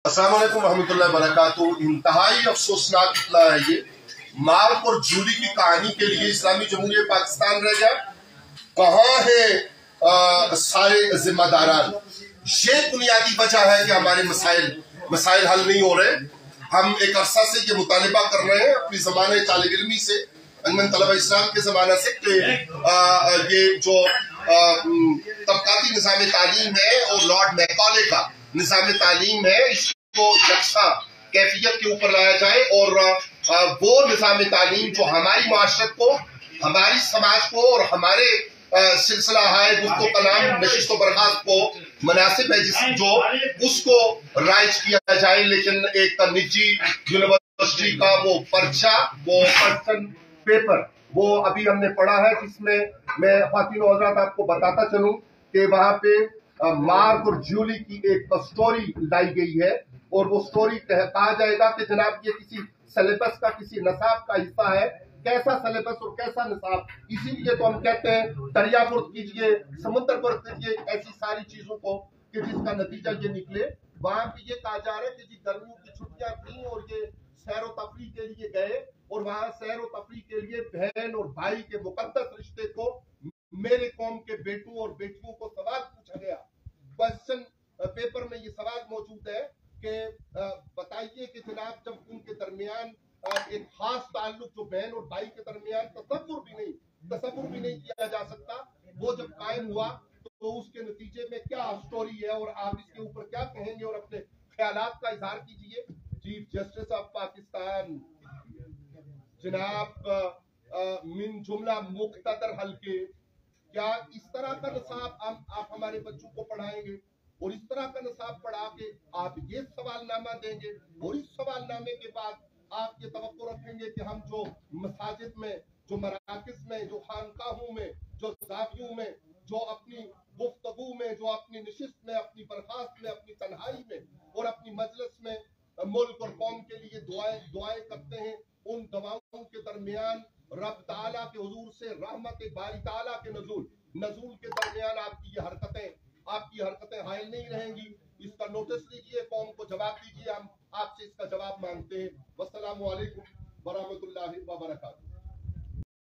अस्सलाम वालेकुम रहमतुल्लाहि व बरकातुहू। इंतहाई अफसोसनाक इतना है ये, मार्क और जूली की कहानी के लिए इस्लामी जमहूरियत पाकिस्तान रह गया। कहाँ है सारे जिम्मेदारान? ये बुनियादी वजह है कि हमारे मसाइल हल नहीं हो रहे। हम एक अरसा से ये मुतालिबा कर रहे हैं अपनी ज़माने तालिब इल्मी से, अंजमन तलबा इस्लाम के ज़माना से, कि ये जो तबकाती निज़ाम तालीम है और लॉर्ड मैकॉले का निज़ाम तालीम है, इसको यकसा कैफियत के ऊपर लाया जाए और वो निज़ाम तालीम जो हमारी माशरत को, हमारी समाज को और हमारे सिलसिला है उसको कलाम नशिस्त बर्खास्त को मुनासिब है जो उसको राइज किया जाए। लेकिन एक निजी यूनिवर्सिटी का वो पर्चा, वो क्वेश्चन पेपर, वो अभी हमने पढ़ा है, जिसमें मैं ख़वातीन और हज़रात आपको बताता चलूं कि वहां पे मार्क और जूली की एक स्टोरी लाई गई है और वो स्टोरी कहा जाएगा कि जनाब ये किसी सिलेबस का, किसी नसाब का हिस्सा है। कैसा सिलेबस और कैसा निसाब, इसीलिए तो हम कहते हैं दरियापुर कीजिए, समुद्र पर कीजिए, ऐसी सारी चीजों को कि जिसका नतीजा ये निकले। वहां पे ये कहा जा रहा है कि जी गर्मियों की छुट्टियां थी और ये सैर व तफरीह के लिए गए और वहां सैर व तफरीह के लिए बहन और भाई के मुकद्दस रिश्ते को, मेरे कौम के बेटों और बेटियों को सवाल पूछा गया। क्वेश्चन पेपर में ये सवाल मौजूद है कि बताइए कि जनाब जब उनके दरमियान एक खास ताल्लुक जो बहन और भाई के दरमियान तसव्वुर भी नहीं किया जा सकता, वो जब कायम हुआ तो उसके नतीजे में क्या स्टोरी है और आप इसके ऊपर क्या कहेंगे और अपने ख्यालात का इजहार कीजिए। चीफ जस्टिस ऑफ पाकिस्तान जनाब मिन जुमला मुख्तदर हल्के, क्या इस तरह का निसाब आप हमारे बच्चों को पढ़ाएंगे और इस तरह का निसाब पढ़ा के आप ये सवालनामा देंगे और इस सवालनामे के बाद आप ये तवक्को रखेंगे कि हम जो मसाजिद में, जो मराकिज़ में, जो खानकाहों में, जो जावियों में, जो अपनी गुफ्तगू में, जो अपनी निशिस्त में, अपनी बर्खास्त में, अपनी तन्हाई में और अपनी मजलिस में मुल्क और कौम के लिए दुआएं करते हैं, उन दवाओं के दरमियान रब ताला के हुजूर से रहमत बारी ताला के नजूल के दरमियान आपकी हरकतें हायल नहीं रहेंगी। इसका नोटिस लीजिए, कौम को जवाब दीजिए। हम आपसे इसका जवाब मांगते हैं। वस्सलामु अलैकुम वरहमतुल्लाहि व बरकातुहू।